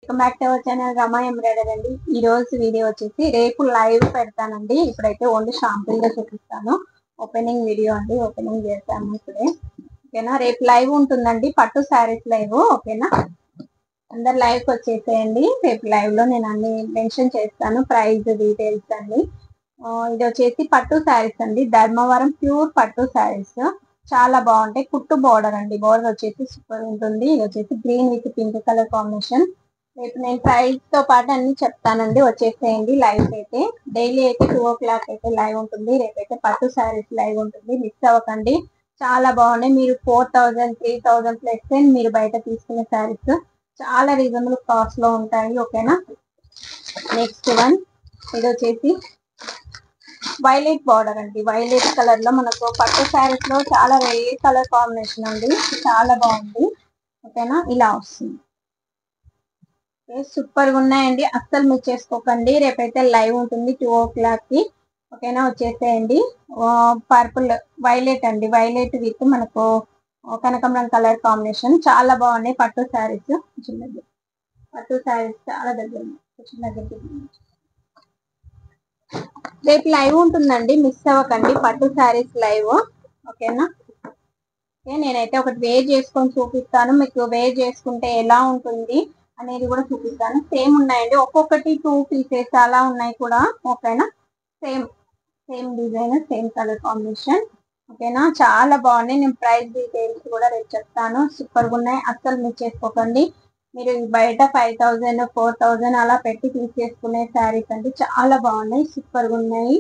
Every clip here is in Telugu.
Welcome back to our channel Rama embroidery అండి. ఈ రోజు వీడియో వచ్చేసి రేపు లైవ్ పెడతానండి. ఇప్పుడైతే ఓన్లీ షాంపుల్ గా చూపిస్తాను. ఓపెనింగ్ వీడియో అండి, ఓపెనింగ్ చేస్తాను ఇప్పుడే. ఓకేనా, రేపు లైవ్ ఉంటుందండి, పట్టు శారీస్ లైవ్. ఓకేనా, అందరు లైవ్ కి వచ్చేసేయండి. రేపు లైవ్ లో నేను అన్ని మెన్షన్ చేస్తాను, ప్రైస్ డీటెయిల్స్ అండి. ఇది వచ్చేసి పట్టు శారీస్ అండి, ధర్మవరం ప్యూర్ పట్టు శారీస్. చాలా బాగుంటాయి. కుట్టు బోర్డర్ అండి, బోర్డర్ వచ్చేసి సూపర్ ఉంటుంది. ఇది వచ్చేసి green with pink colour combination. రేపు నేను ప్రైస్ తో పాటు అన్ని చెప్తానండి, వచ్చేసేయండి లైవ్ అయితే. డైలీ అయితే 2 o'clock అయితే లైవ్ ఉంటుంది. రేపైతే పట్టు శారీస్ లైవ్ ఉంటుంది, మిస్ అవ్వకండి. చాలా బాగున్నాయి. మీరు 4000 3000 ప్లస్ మీరు బయట తీసుకునే శారీస్ చాలా రీజనబుల్ కాస్ట్ లో ఉంటాయి. ఓకేనా, నెక్స్ట్ వన్ ఇది వచ్చేసి వైలెట్ బార్డర్ అండి, వైలెట్ కలర్ లో మనకు పట్టు శారీస్ లో చాలా రేర్ కలర్ కాంబినేషన్ అండి, చాలా బాగుంది. ఓకేనా, ఇలా వస్తుంది. సూపర్ గా ఉన్నాయండి, అస్సలు మిస్ చేసుకోకండి. రేపైతే లైవ్ ఉంటుంది 2 o'clock కి. ఓకేనా, వచ్చేసేయండి. పర్పుల్ వైలెట్ అండి, వైలెట్ విత్ మనకు కనకాంబరం కలర్ కాంబినేషన్. చాలా బాగున్నాయి పట్టు శారీస్. చిన్నది పట్టు శారీస్ చాలా దగ్గర చిన్నది. రేపు లైవ్ ఉంటుందండి, మిస్ అవ్వకండి పట్టు శారీస్ లైవ్. ఓకేనా, నేనైతే ఒకటి వేర్ చేసుకొని చూపిస్తాను మీకు, వేర్ చేసుకుంటే ఎలా ఉంటుంది అనేది కూడా చూపిస్తాను. సేమ్ ఉన్నాయండి, ఒక్కొక్కటి 2 pieces అలా ఉన్నాయి కూడా. ఓకేనా, same same design, same colour combination. ఓకేనా, చాలా బాగున్నాయి. నేను ప్రైస్ డీటెయిల్స్ కూడా రేపు చెప్తాను. సూపర్ గా ఉన్నాయి, అస్సలు మిస్ చేసుకోకండి. మీరు బయట 5000 4000 అలా పెట్టి తీసేసుకునే శారీస్ అండి, చాలా బాగున్నాయి, సూపర్ గా ఉన్నాయి.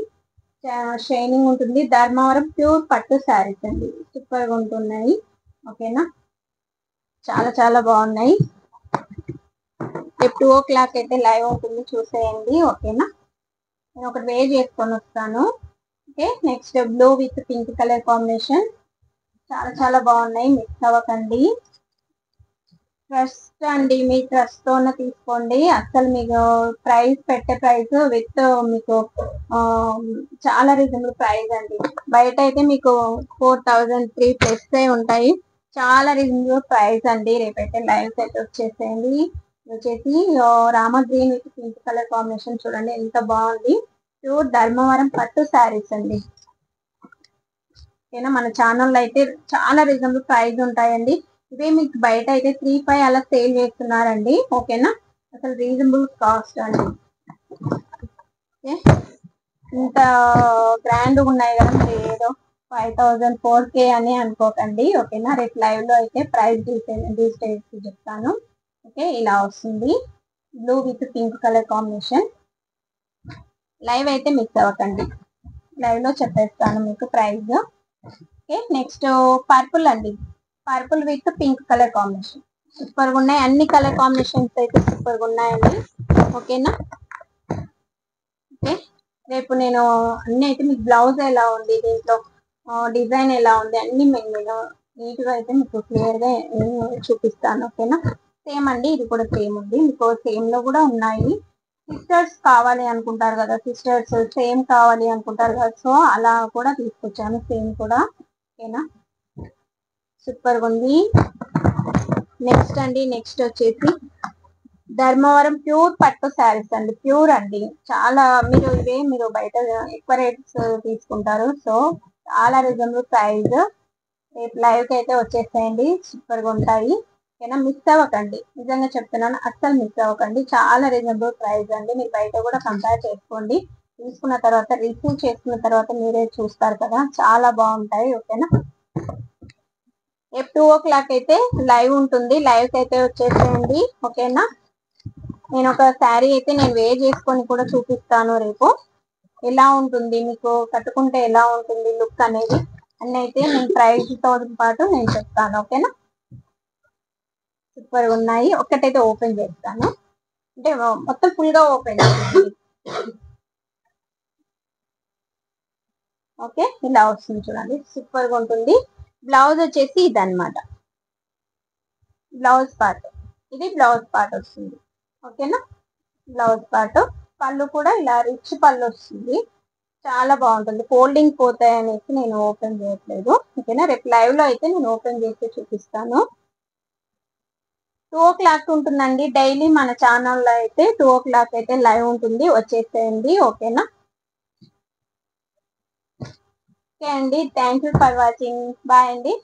షైనింగ్ ఉంటుంది. ధర్మవరం ప్యూర్ పట్టు శారీస్ అండి, సూపర్ గా ఉంటున్నాయి. ఓకేనా, చాలా చాలా బాగున్నాయి. రేపు 2 o'clock అయితే లైవ్ ఉంటుంది, చూసేయండి. ఓకేనా, నేను ఒకటి వేర్ చేసుకొని వస్తాను. Okay, next blue with pink colour combination. చాలా చాలా బాగున్నాయి, మిక్స్ అవ్వకండి. ట్రస్ట్ అండి, మీ ట్రస్ట్ తోనే తీసుకోండి. అసలు మీకు ప్రైస్ పెట్టే ప్రైస్ విత్ మీకు చాలా రీజనబుల్ ప్రైస్ అండి. బయట అయితే మీకు 4003 ప్లస్ ఉంటాయి, చాలా రీజనబుల్ ప్రైస్ అండి. రేపైతే లైవ్ అయితే వచ్చేసేయండి. వచ్చేసి Rama green with pink colour combination, చూడండి ఎంత బాగుంది. ప్యూర్ ధర్మవరం పట్టు శారీస్ అండి. ఓకేనా, మన ఛానల్లో అయితే చాలా రీజనబుల్ ప్రైస్ ఉంటాయండి. ఇవే మీకు బయట అయితే 3-5 అలా సేల్ చేస్తున్నారండి. ఓకేనా, అసలు రీజనబుల్ కాస్ట్ అండి. ఇంత గ్రాండ్ ఉన్నాయి కదా, మీరు ఏదో 5000 4K అని అనుకోకండి. ఓకేనా, రేపు లైవ్ లో అయితే ప్రైస్ డీటెయిల్స్ చెప్తాను. ఓకే, ఇలా వస్తుంది, blue with pink colour combination. Live అయితే మిస్ అవ్వకండి, లైవ్ లో చెప్పేస్తాను మీకు ప్రైస్. ఓకే, నెక్స్ట్ పర్పుల్ అండి, purple with pink colour combination. Super గా ఉన్నాయి, అన్ని కలర్ కాంబినేషన్స్ అయితే సూపర్ గా ఉన్నాయండి. ఓకేనా, ఓకే, రేపు నేను అన్ని అయితే మీకు బ్లౌజ్ ఎలా ఉంది, దీంట్లో డిజైన్ ఎలా ఉంది అన్ని నేను నీట్ గా అయితే మీకు క్లియర్ గా చూపిస్తాను. ఓకేనా, సేమ్ అండి, ఇది కూడా సేమ్ ఉంది మీకు, సేమ్ లో కూడా ఉన్నాయి. సిస్టర్స్ కావాలి అనుకుంటారు కదా, సిస్టర్స్ సేమ్ కావాలి అనుకుంటారు కదా, సో అలా కూడా తీసుకొచ్చాను సేమ్ కూడా. ఓకేనా, సూపర్ గా ఉంది. నెక్స్ట్ అండి, నెక్స్ట్ వచ్చేసి ధర్మవరం ప్యూర్ పట్టు శారీస్ అండి, ప్యూర్ అండి. చాలా మీరు బయట ఎక్కువ రేట్స్ తీసుకుంటారు, సో చాలా రీజనబుల్ ప్రైస్. రేపు లైవ్ కి అయితే వచ్చేసేయండి, సూపర్ గా ఉంటాయి. ఓకేనా, మిస్ అవ్వకండి, నిజంగా చెప్తున్నాను, అస్సలు మిస్ అవ్వకండి. చాలా రీజనబుల్ ప్రైస్ అండి, మీరు బయట కూడా కంపేర్ చేసుకోండి. తీసుకున్న తర్వాత రిసీవ్ చేసుకున్న తర్వాత మీరే చూస్తారు కదా, చాలా బాగుంటాయి. ఓకేనా, రేపు 2 o'clock అయితే లైవ్ ఉంటుంది, లైవ్ కి అయితే వచ్చేసేయండి. ఓకేనా, నేను ఒక శారీ అయితే నేను వేర్ చేసుకొని కూడా చూపిస్తాను రేపు, ఎలా ఉంటుంది మీకు కట్టుకుంటే ఎలా ఉంటుంది లుక్ అనేది అన్ని అయితే నేను ప్రైస్ తో పాటు నేను చెప్తాను. ఓకేనా, సూపర్ ఉన్నాయి. ఒక్కటైతే ఓపెన్ చేస్తాను, అంటే మొత్తం ఫుల్ గా ఓపెన్ చేయండి. ఓకే, ఇలా వస్తుంది చూడండి, సూపర్ గా ఉంటుంది. బ్లౌజ్ వచ్చేసి ఇది అనమాట, బ్లౌజ్ పార్ట్, ఇది బ్లౌజ్ పార్ట్ వస్తుంది. ఓకేనా, బ్లౌజ్ పార్ట్. పళ్ళు కూడా ఇలా రిచ్ పళ్ళు వస్తుంది, చాలా బాగుంటుంది. ఫోల్డింగ్ పోతాయి అనేసి నేను ఓపెన్ చేయట్లేదు. ఓకేనా, రేపు లైవ్ లో అయితే నేను ఓపెన్ చేసి చూపిస్తాను. 2 o'clock ఉంటుందండి డైలీ మన ఛానల్లో అయితే 2 o'clock అయితే లైవ్ ఉంటుంది, వచ్చేసేయండి. ఓకేనా? ఓకే అండి, thank you for watching. Bye అండి.